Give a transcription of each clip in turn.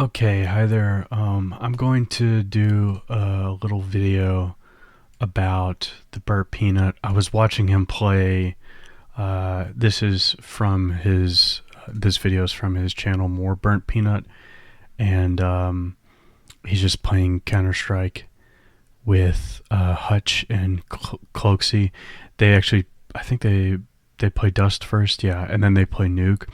Okay, hi there. I'm going to do a little video about the Burnt Peanut. I was watching him play. This video is from his channel, More Burnt Peanut, and he's just playing Counter Strike with Hutch and Cloaksy. I think they play Dust first, yeah, and then they play Nuke.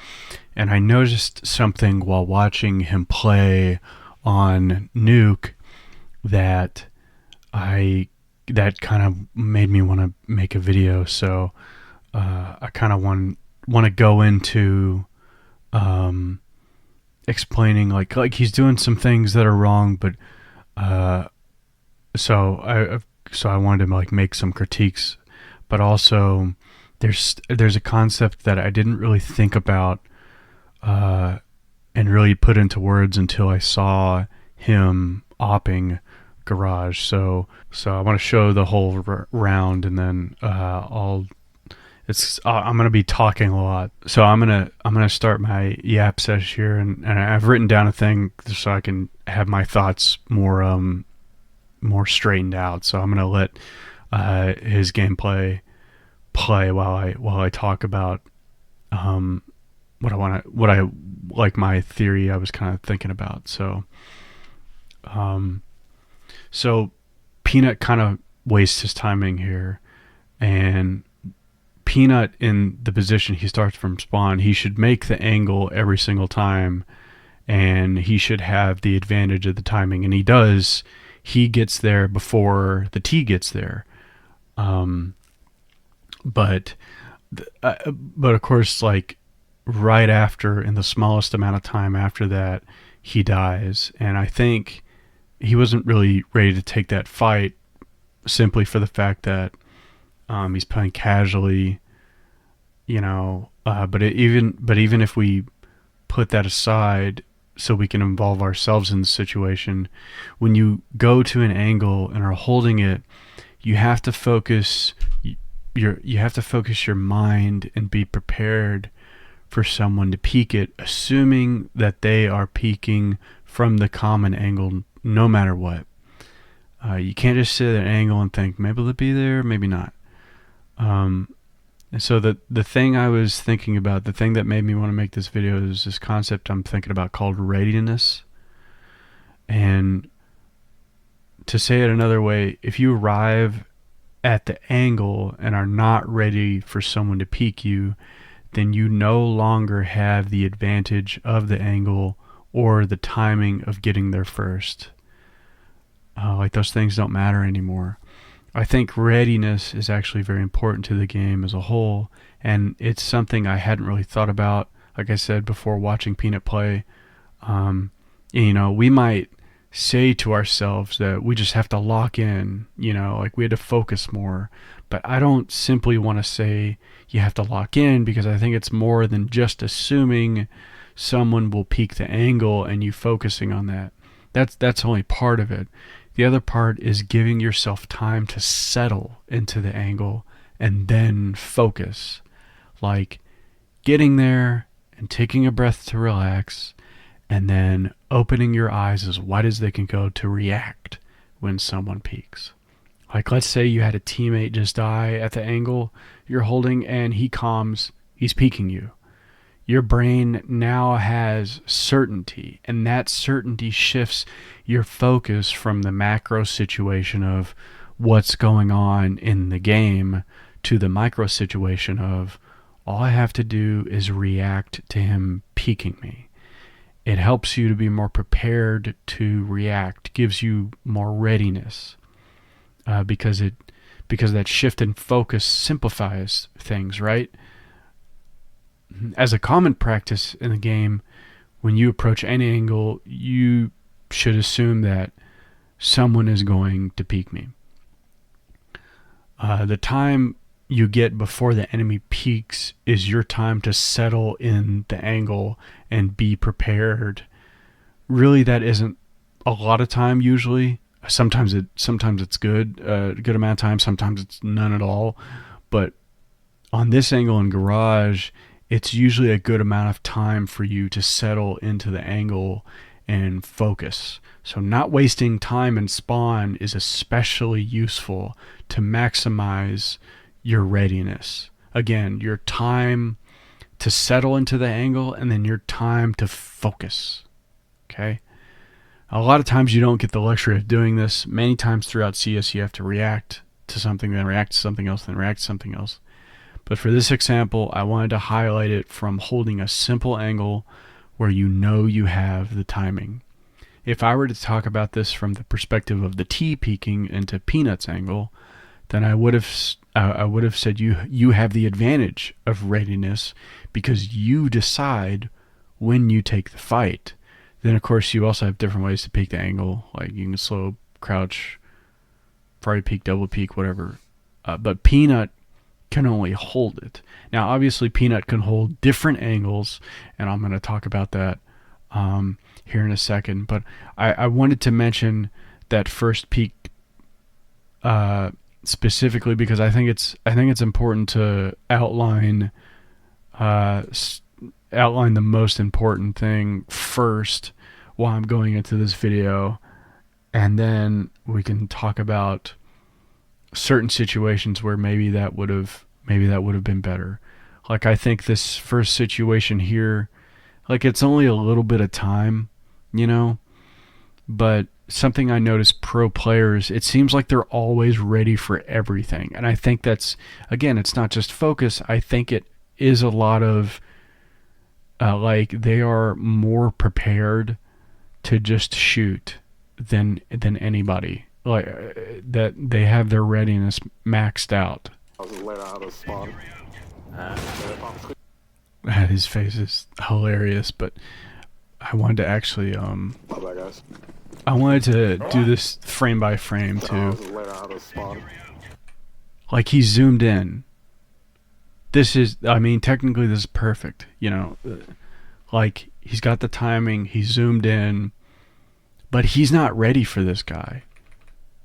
And I noticed something while watching him play on Nuke that that kind of made me want to make a video. So I kind of want to go into explaining like he's doing some things that are wrong, but uh, so I wanted to like make some critiques, but also there's a concept that I didn't really think about and really put into words until I saw him Awping Garage. So I want to show the whole round, and then I'm gonna be talking a lot. So I'm gonna start my yap session here, and I've written down a thing so I can have my thoughts more straightened out. So I'm gonna let his gameplay play while I talk about what I like, my theory I was kind of thinking about. So Peanut kind of wastes his timing here, and Peanut, in the position he starts from spawn, he should make the angle every single time, and he should have the advantage of the timing, and he does. He gets there before the T gets there, but of course, like right after, in the smallest amount of time after that, he dies. And I think he wasn't really ready to take that fight, simply for the fact that he's playing casually, you know. But even if we put that aside, so we can involve ourselves in the situation, when you go to an angle and are holding it, you have to focus your mind and be prepared for someone to peek it, assuming that they are peeking from the common angle no matter what. You can't just sit at an angle and think, maybe they'll be there, maybe not. And so the thing I was thinking about, the thing that made me want to make this video, is this concept I'm thinking about called readiness. And to say it another way, if you arrive at the angle and are not ready for someone to peek you, then you no longer have the advantage of the angle or the timing of getting there first. Like those things don't matter anymore. I think readiness is actually very important to the game as a whole, and it's something I hadn't really thought about, like I said, before watching Peanut play. We might say to ourselves that we just have to lock in, like we had to focus more. But I don't simply want to say you have to lock in, because I think it's more than just assuming someone will peak the angle and you focusing on that. That's only part of it. The other part is giving yourself time to settle into the angle and then focus. Like getting there and taking a breath to relax, and then opening your eyes as wide as they can go to react when someone peeks. Like, let's say you had a teammate just die at the angle you're holding, and he's peeking you. Your brain now has certainty, and that certainty shifts your focus from the macro situation of what's going on in the game to the micro situation of all I have to do is react to him peeking me. It helps you to be more prepared to react, gives you more readiness, because that shift in focus simplifies things, right? As a common practice in the game, when you approach any angle, you should assume that someone is going to peek me. The time you get before the enemy peeks is your time to settle in the angle and be prepared. Really, that isn't a lot of time usually. Sometimes it's good, a good amount of time. Sometimes it's none at all. But on this angle in Garage, it's usually a good amount of time for you to settle into the angle and focus. So not wasting time in spawn is especially useful to maximize your readiness. Again, your time to settle into the angle and then your time to focus. Okay? A lot of times you don't get the luxury of doing this. Many times throughout CS you have to react to something, then react to something else, then react to something else. But for this example, I wanted to highlight it from holding a simple angle where you know you have the timing. If I were to talk about this from the perspective of the T peeking into Peanut's angle, then I would have said you have the advantage of readiness because you decide when you take the fight. Then of course you also have different ways to peek the angle, like you can slow, crouch, probably peek, double peek, whatever. But Peanut can only hold it. Now obviously Peanut can hold different angles, and I'm going to talk about that here in a second. But I wanted to mention that first peek specifically because I think it's important to outline the most important thing first while I'm going into this video, and then we can talk about certain situations where maybe that would have been better. Like I think this first situation here, like it's only a little bit of time, you know, but something I noticed pro players, it seems like they're always ready for everything. And I think that's, again, it's not just focus. I think it is a lot of like they are more prepared to just shoot than anybody. Like that they have their readiness maxed out. His face is hilarious, but I wanted to actually I wanted to do this frame by frame too. Like he zoomed in. This is, I mean, technically this is perfect, you know. Like he's got the timing, he zoomed in, but he's not ready for this guy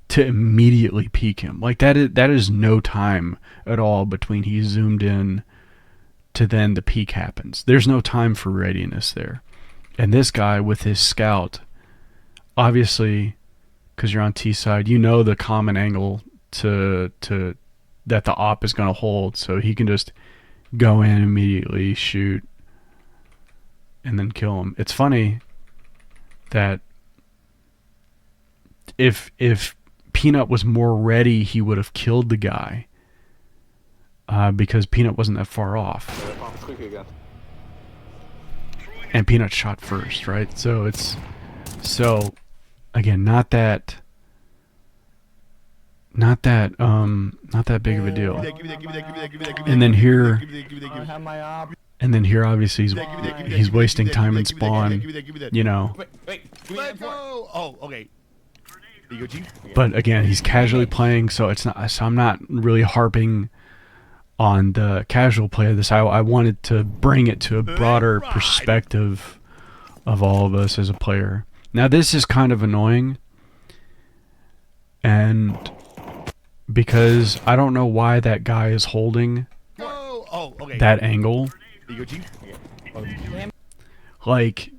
to immediately peek him. Like that is no time at all between he zoomed in to then the peek happens. There's no time for readiness there. And this guy with his scout, obviously, because you're on T side, you know the common angle to that the op is going to hold, so he can just go in immediately, shoot, and then kill him. It's funny that if Peanut was more ready, he would have killed the guy because Peanut wasn't that far off. And Peanut shot first, right? So it's, so again, not that big of a deal. And then here obviously he's wasting time in spawn, you know. Let go! Oh, okay. But again, he's casually playing, so it's not. So I'm not really harping on the casual play of this. I wanted to bring it to a broader perspective of all of us as a player. Now this is kind of annoying, and because I don't know why that guy is holding that angle. Like,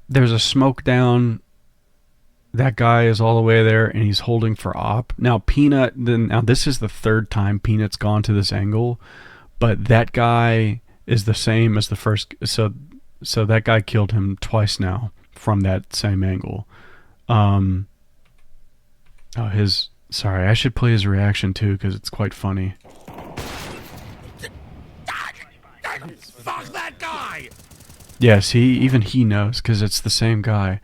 there's a smoke down. That guy is all the way there, and he's holding for op. Now Peanut. Now this is the third time Peanut's gone to this angle, but that guy is the same as the first. So that guy killed him twice now from that same angle. Sorry, I should play his reaction too because it's quite funny. Fuck that guy! Yes, even he knows because it's the same guy.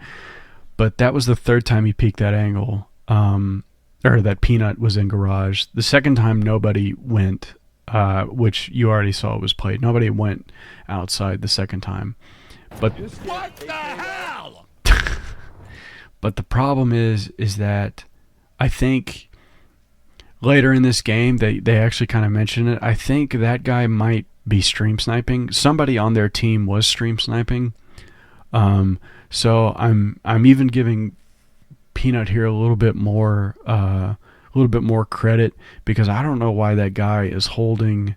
But that was the third time he peeked that angle, or that Peanut was in garage. The second time nobody went, which you already saw was played. Nobody went outside the second time. But What the hell? but the problem is that I think later in this game they actually kind of mention it. I think that guy might be stream sniping. Somebody on their team was stream sniping. So I'm even giving Peanut here a little bit more credit because I don't know why that guy is holding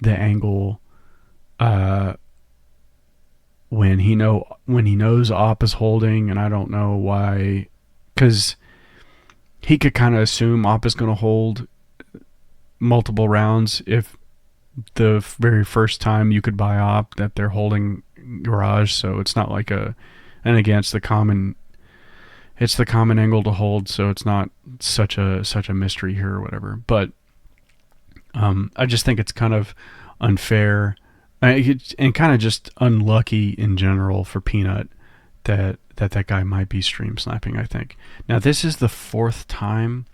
the angle when he knows Op is holding, and I don't know why, because he could kind of assume Op is going to hold multiple rounds if the very first time you could buy Op that they're holding Garage, so it's not like a, and again it's the common angle to hold, so it's not such a mystery here or whatever. But I just think it's kind of unfair and kind of just unlucky in general for Peanut that guy might be stream sniping, I think. Now this is the fourth time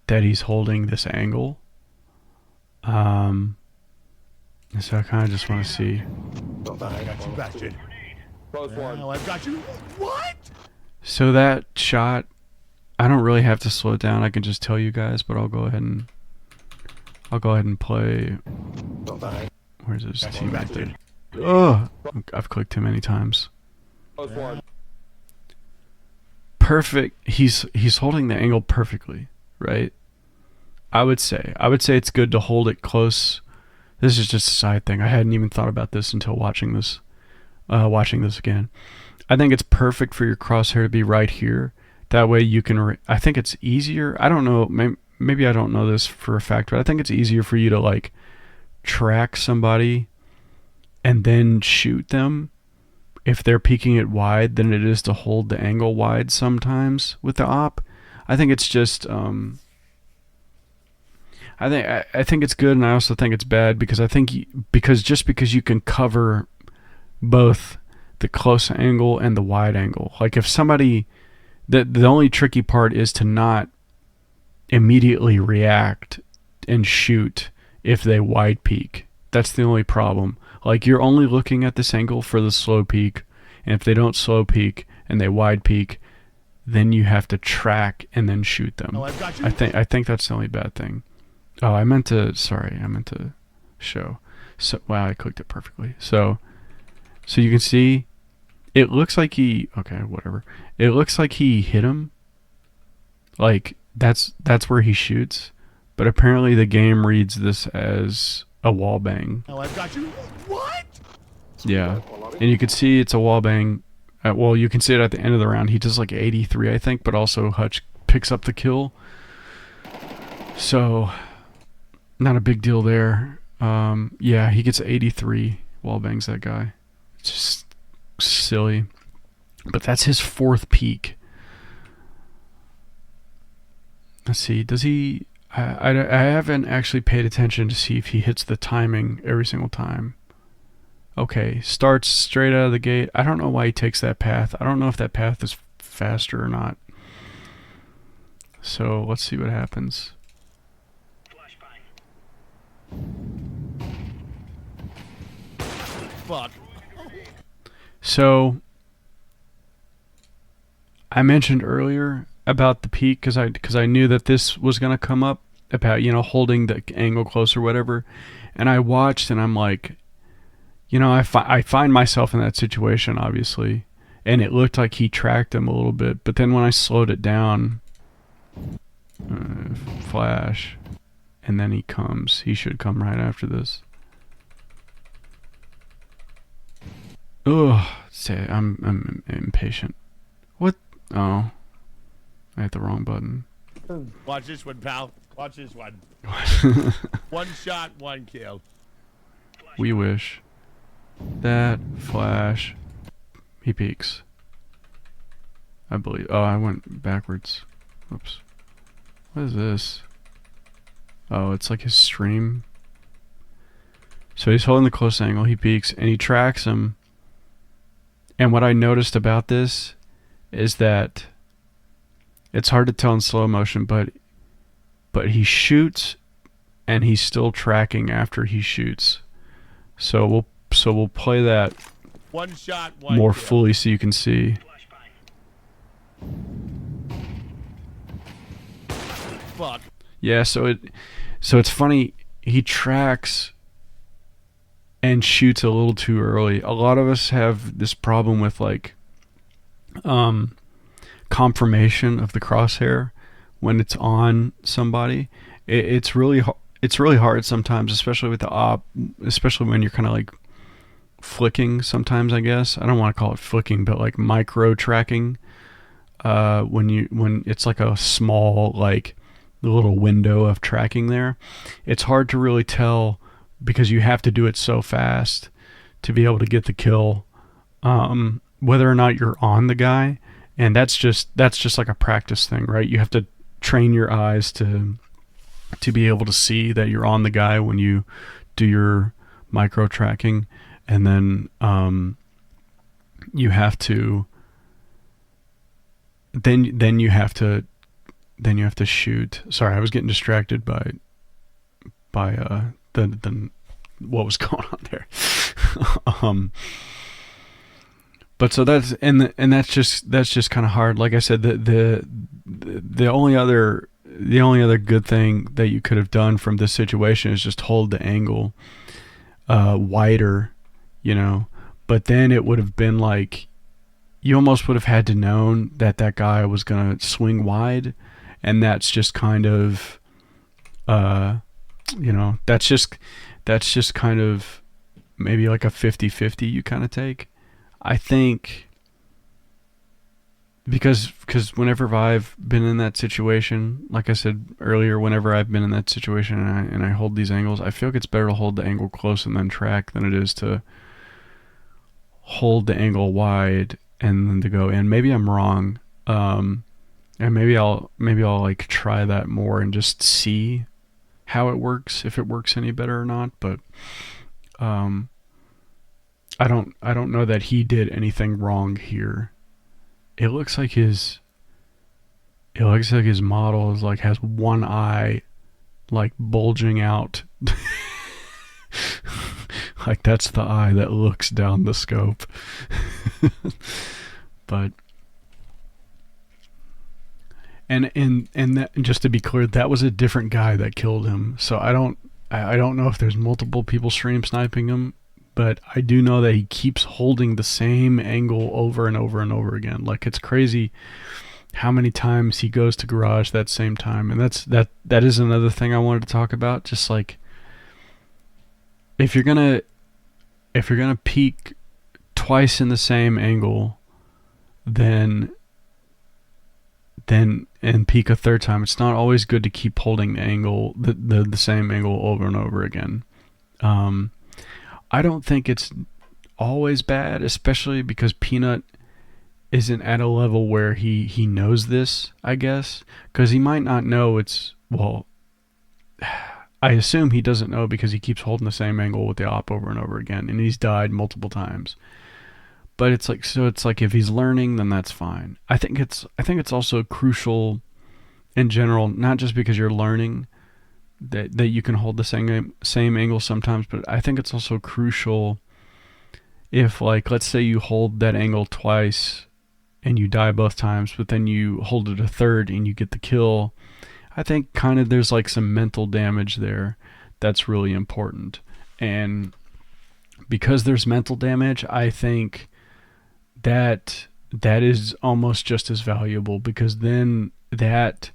that he's holding this angle. So I kind of just want to see. I got you, bastard. Now I've got you. What? So that shot, I don't really have to slow it down. I can just tell you guys, but I'll go ahead and play. Where's his teammate there? Oh, I've clicked too many times. Perfect. He's holding the angle perfectly, right? I would say it's good to hold it close. This is just a side thing. I hadn't even thought about this until watching this again. I think it's perfect for your crosshair to be right here. That way you can. I think it's easier. I don't know. Maybe I don't know this for a fact, but I think it's easier for you to like track somebody and then shoot them if they're peeking it wide than it is to hold the angle wide sometimes with the op. I think it's just. I think it's good, and I also think it's bad because because you can cover both the close angle and the wide angle. Like if somebody, the only tricky part is to not immediately react and shoot if they wide peek. That's the only problem. Like you're only looking at this angle for the slow peek, and if they don't slow peek and they wide peek, then you have to track and then shoot them. Oh, I've got you. I think that's the only bad thing. Oh, I meant to show. So wow, I clicked it perfectly. So you can see, it looks like he, okay, whatever. It looks like he hit him. Like that's where he shoots, but apparently the game reads this as a wall bang. Oh, I've got you. What? Yeah, and you can see it's a wall bang. Well, you can see it at the end of the round. He does like 83, I think, but also Hutch picks up the kill. So. Not a big deal there. Yeah, he gets 83 wall bangs, that guy. It's just silly. But that's his fourth peak. Let's see. Does he... I haven't actually paid attention to see if he hits the timing every single time. Okay, starts straight out of the gate. I don't know why he takes that path. I don't know if that path is faster or not. So let's see what happens. Fuck. So I mentioned earlier about the peak because I knew that this was gonna come up about, you know, holding the angle close or whatever, and I watched and I'm like, you know, I find myself in that situation obviously, and it looked like he tracked him a little bit, but then when I slowed it down, flash. And then he should come right after this. Ugh, I'm impatient. What? Oh, I hit the wrong button. Watch this one, pal. Watch this one. One shot, one kill. We wish. That flash. He peeks. I believe. Oh, I went backwards. Oops. What is this? Oh, it's like his stream. So he's holding the close angle, he peeks, and he tracks him. And what I noticed about this is that it's hard to tell in slow motion, but he shoots and he's still tracking after he shoots. So we'll play that one shot, one more kill. fully so you can see. Fuck. Yeah, so it's funny, he tracks and shoots a little too early. A lot of us have this problem with like confirmation of the crosshair when it's on somebody. It's really hard sometimes, especially with the op, especially when you're kind of like flicking sometimes, I guess. I don't want to call it flicking, but like micro tracking. When it's like a small, like the little window of tracking there, it's hard to really tell because you have to do it so fast to be able to get the kill, whether or not you're on the guy. And that's just like a practice thing, right? You have to train your eyes to be able to see that you're on the guy when you do your micro tracking, and then you have to then you have to shoot. Sorry, I was getting distracted by the what was going on there. um but so that's just kind of hard. Like I said, the only other good thing that you could have done from this situation is just hold the angle wider, you know. But then it would have been like you almost would have had to known that that guy was gonna swing wide, and that's just kind of you know, that's just kind of maybe like a 50-50 you kind of take. I think because whenever I've been in that situation, like I said earlier, whenever I've been in that situation and I hold these angles, I feel like it's better to hold the angle close and then track than it is to hold the angle wide and then to go in. Maybe I'm wrong, and maybe I'll like try that more and just see how it works, if it works any better or not. But I don't know that he did anything wrong here. It looks like his model is like has one eye like bulging out. Like that's the eye that looks down the scope. But and that, just to be clear, that was a different guy that killed him. So I don't know if there's multiple people stream sniping him, but I do know that he keeps holding the same angle over and over and over again. Like it's crazy how many times he goes to garage that same time. And that is another thing I wanted to talk about. Just like if you're gonna peek twice in the same angle, then and peek a third time, it's not always good to keep holding the angle, the same angle over and over again. I don't think it's always bad, especially because Peanut isn't at a level where he knows this, I guess, because he might not know it's, well, I assume he doesn't know because he keeps holding the same angle with the op over and over again, and he's died multiple times. But it's like, so it's like if he's learning, then that's fine. I think it's also crucial in general, not just because you're learning that you can hold the same angle sometimes, but I think it's also crucial if, like, let's say you hold that angle twice and you die both times, but then you hold it a third and you get the kill. I think kind of there's like some mental damage there that's really important. And because there's mental damage, I think that is almost just as valuable, because then that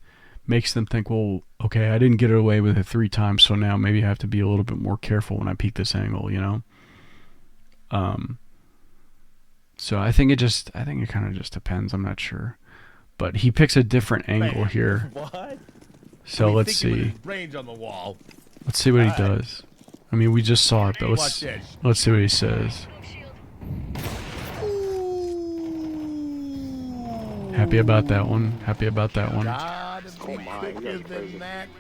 makes them think, well, okay, I didn't get away with it 3 times, so now maybe I have to be a little bit more careful when I peek this angle, you know? So I think it kind of just depends. I'm not sure. But he picks a different angle here. What? So let's see. Range on the wall. Let's see what he does. I mean, we just saw it, but let's see what he says. Happy about that one. Happy about that one.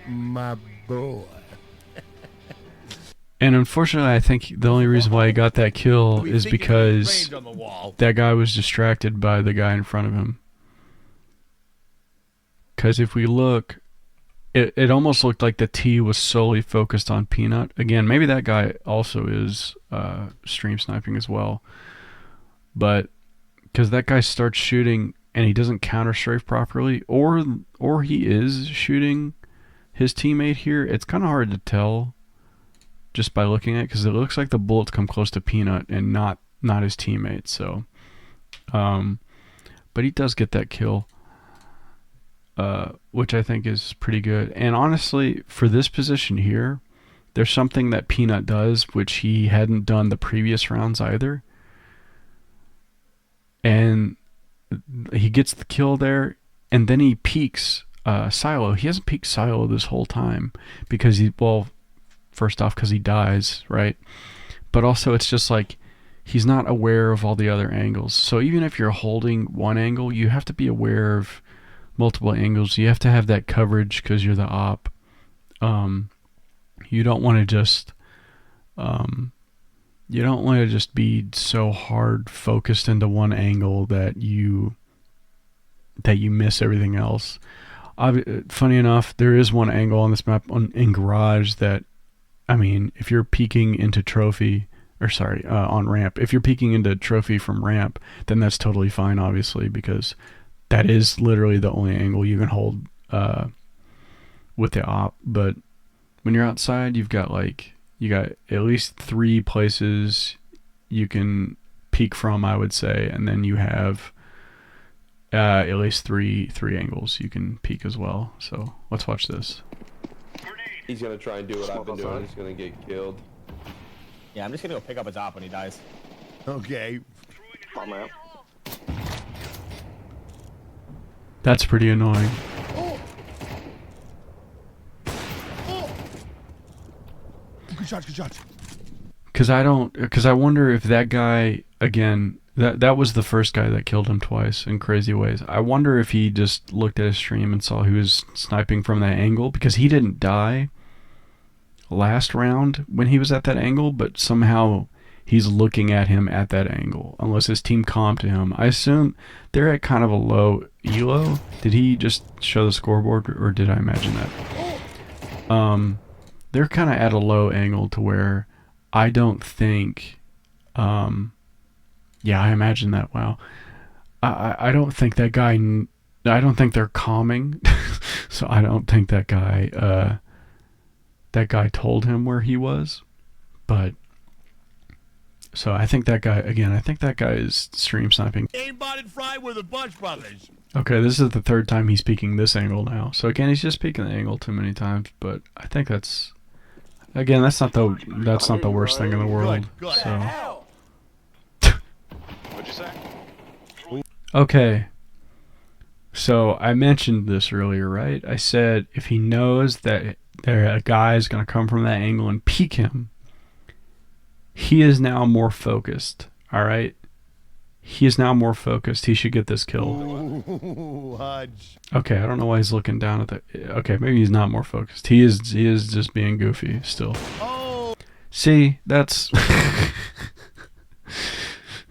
My boy. And unfortunately, I think the only reason why he got that kill is because that guy was distracted by the guy in front of him. Because if we look, it almost looked like the T was solely focused on Peanut. Again, maybe that guy also is stream sniping as well. But because that guy starts shooting and he doesn't counter strafe properly, or he is shooting his teammate here, it's kind of hard to tell just by looking at it, because it looks like the bullets come close to Peanut and not his teammate. So but he does get that kill, which I think is pretty good. And honestly, for this position here, there's something that Peanut does which he hadn't done the previous rounds either, and he gets the kill there, and then he peeks Silo. He hasn't peeked Silo this whole time because first off because he dies, right? But also it's just like he's not aware of all the other angles. So even if you're holding one angle, you have to be aware of multiple angles. You have to have that coverage because you're the op. You don't want to just be so hard focused into one angle that you miss everything else. Funny enough, there is one angle on this map in Garage that, I mean, if you're peeking into Trophy, on Ramp, if you're peeking into Trophy from Ramp, then that's totally fine, obviously, because that is literally the only angle you can hold with the op. But when you're outside, you got at least 3 places you can peek from, I would say, and then you have at least three angles you can peek as well. So let's watch this. He's gonna try and do what I've been doing. He's gonna get killed. Yeah, I'm just gonna go pick up his op when he dies. Okay. Oh, man. That's pretty annoying. Good shots, good shots. Because I wonder if that guy, again, that was the first guy that killed him twice in crazy ways. I wonder if he just looked at his stream and saw he was sniping from that angle, because he didn't die last round when he was at that angle, but somehow he's looking at him at that angle, unless his team comped to him. I assume they're at kind of a low elo. Did he just show the scoreboard, or did I imagine that? They're kind of at a low angle to where I don't think, yeah, I imagine that. Wow. I don't think that guy, I don't think they're calming. So I don't think that guy told him where he was. But, so I think that guy, again, I think that guy is stream sniping. Aimbot and Fry were the Bunch Brothers. Okay, this is the 3rd time he's peeking this angle now. So again, he's just peeking the angle too many times, but I think that's, again, that's not the worst thing in the world. Good. So. What'd you say? Okay. So I mentioned this earlier, right? I said if he knows that a guy is going to come from that angle and peek him, he is now more focused. All right? He is now more focused. He should get this kill. Ooh, Hudge. Okay, I don't know why he's looking down at the... Okay, maybe he's not more focused. He is just being goofy still. Oh. See, that's...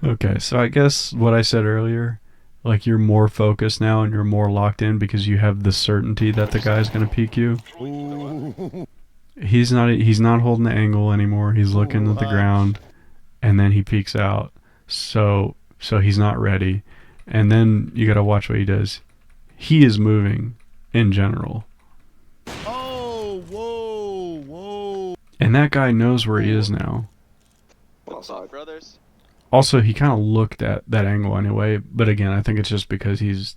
Okay, so I guess what I said earlier, like you're more focused now and you're more locked in because you have the certainty that the guy's going to peek you. Ooh. He's not holding the angle anymore. He's looking at the ground, and then he peeks out. So he's not ready. And then you got to watch what he does. He is moving in general. Oh, whoa. And that guy knows where he is now. What's up, brothers? Also, he kind of looked at that angle anyway, but again, I think it's just because it's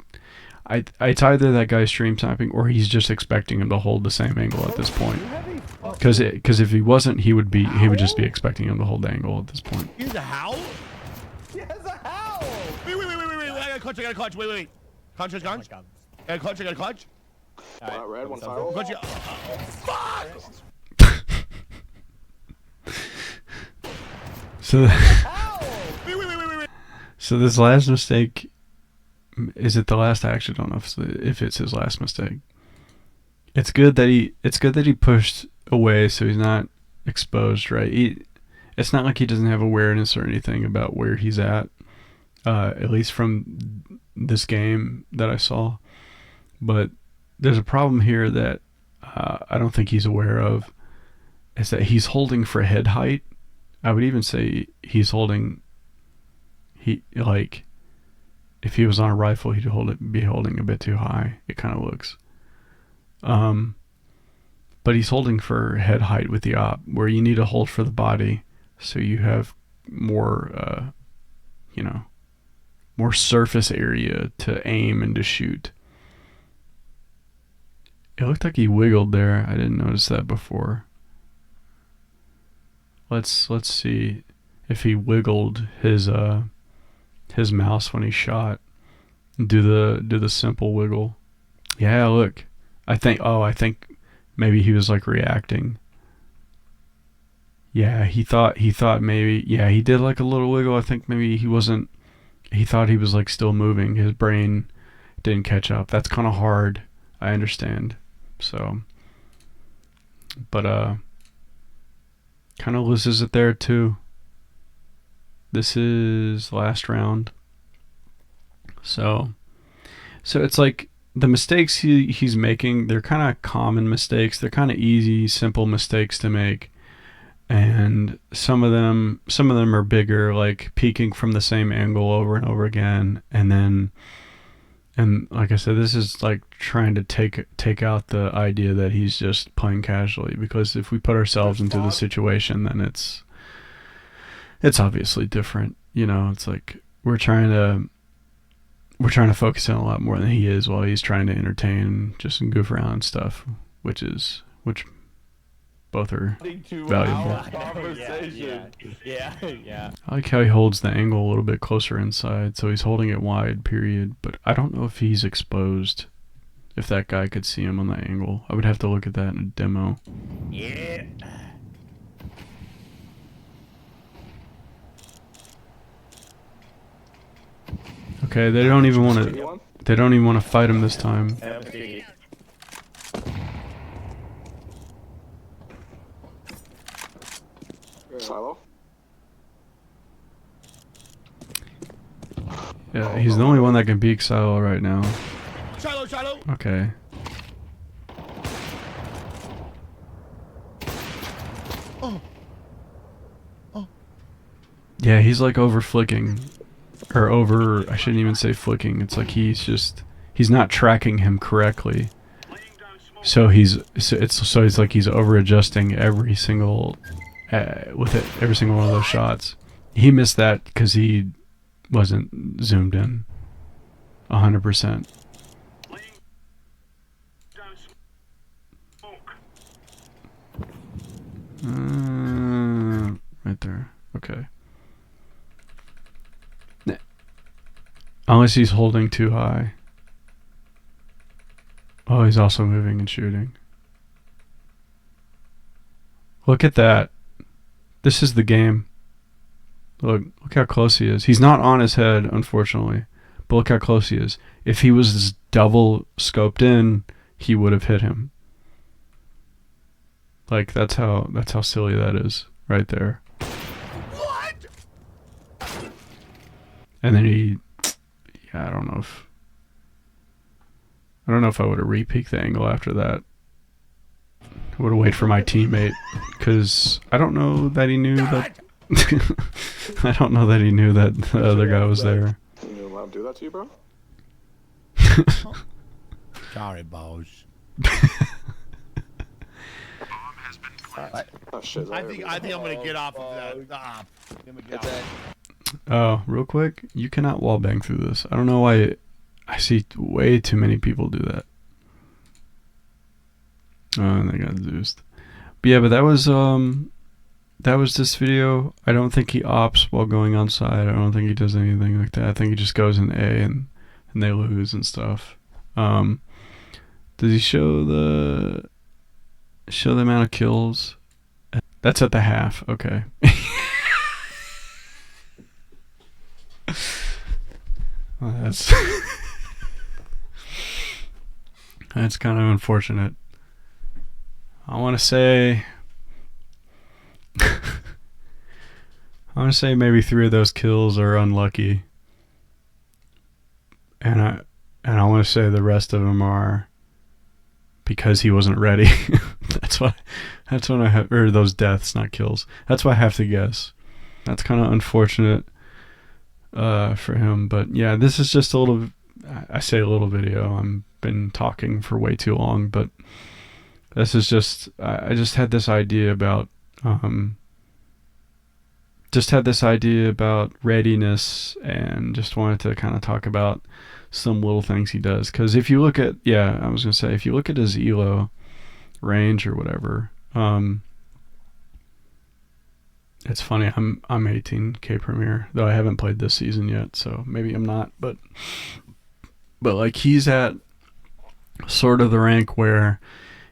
either that guy's stream sniping or he's just expecting him to hold the same angle at this point. Because if he wasn't, he would just be expecting him to hold the angle at this point. He has a howl? He has a howl! Wait. I got a clutch. Wait. Clutch is gone? I got a clutch. Alright, red, one fire. Clutch. Fuck! So, Wait. so this last mistake, is it the last? I actually don't know if it's his last mistake. It's good that he pushed away so he's not exposed, right? It's not like he doesn't have awareness or anything about where he's at least from this game that I saw. But there's a problem here that I don't think he's aware of, is that he's holding for head height. I would even say he's holding, like, if he was on a rifle, he'd be holding a bit too high, it kind of looks. But he's holding for head height with the op, where you need to hold for the body, so you have more, more surface area to aim and to shoot. It looked like he wiggled there. I didn't notice that before. let's see if he wiggled his mouse when he shot. Do the simple wiggle. Yeah, look. I think maybe he was like reacting. Yeah, he thought maybe, yeah, he did like a little wiggle. I think maybe he thought he was like still moving. His brain didn't catch up. That's kind of hard. I understand. So, but kind of loses it there too. This is last round. So it's like the mistakes he's making, they're kind of common mistakes. They're kind of easy, simple mistakes to make. And some of them are bigger, like peeking from the same angle over and over again. And like I said, this is like trying to take out the idea that he's just playing casually, because if we put ourselves into the situation, then it's obviously different. You know, it's like we're trying to focus on a lot more than he is, while he's trying to entertain, just goof around and stuff, which both are valuable. Yeah. I like how he holds the angle a little bit closer inside, so he's holding it wide, period. But I don't know if he's exposed, if that guy could see him on the angle. I would have to look at that in a demo. Yeah. Okay, they don't even want to fight him this time. Silo? Yeah, he's the only one that can beat Silo right now. Shiloh. Okay. Oh. Yeah, he's like over flicking. Or over, I shouldn't even say flicking. It's like he's not tracking him correctly. So he's like he's over adjusting every single every single one of those shots. He missed that because he wasn't zoomed in 100%. Right there. Okay. Unless he's holding too high. Oh, he's also moving and shooting. Look at that. This is the game. Look how close he is. He's not on his head, unfortunately. But look how close he is. If he was double scoped in, he would have hit him. Like that's how silly that is right there. What? And then I don't know if I would have re-peeked the angle after that. I would have waited for my teammate, because I don't know that he knew that. I don't know that he knew that the other guy was there. You allowed to do that to you, bro? Sorry, boss. Oh shit! I think I'm gonna get off of that. Oh, real quick, you cannot wallbang through this. I don't know why. I see way too many people do that. Oh, and they got Zeused. But yeah, but that was this video. I don't think he opts while going on side. I don't think he does anything like that. I think he just goes in A and they lose and stuff. Does he show the amount of kills? That's at the half. Okay. Well, that's kind of unfortunate. I want to say maybe 3 of those kills are unlucky, and I want to say the rest of them are because he wasn't ready. That's what I have, or those deaths, not kills. That's why I have to guess. That's kind of unfortunate for him, but yeah, this is just a little. I say a little video. I've been talking for way too long, but this is just. I just had this idea about. Readiness, and just wanted to kind of talk about some little things he does. Because if you look at, if you look at his ELO range or whatever, It's funny. I'm 18K Premier, though I haven't played this season yet, so maybe I'm not. But like he's at sort of the rank where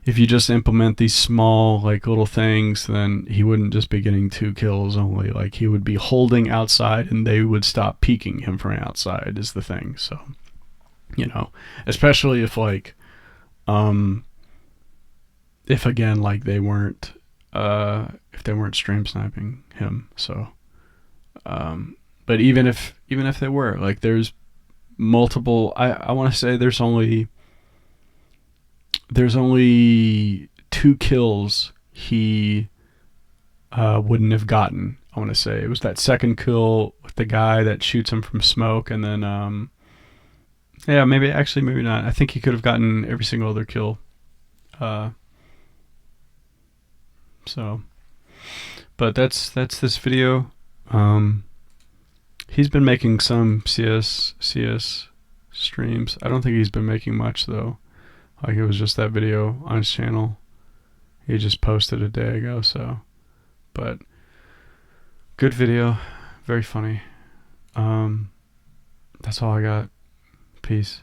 if you just implement these small like little things, then he wouldn't just be getting 2 kills only. Like he would be holding outside, and they would stop peeking him from outside. Is the thing. So you know, especially if like if again like they weren't if they weren't stream sniping him. So but even if they were, like there's multiple, I want to say there's only 2 kills he wouldn't have gotten. I want to say it was that second kill with the guy that shoots him from smoke, and then yeah, maybe not. I think he could have gotten every single other kill. So, but that's this video. He's been making some CS streams. I don't think he's been making much though. Like it was just that video on his channel. He just posted a day ago. So, but good video, very funny. That's all I got. Peace.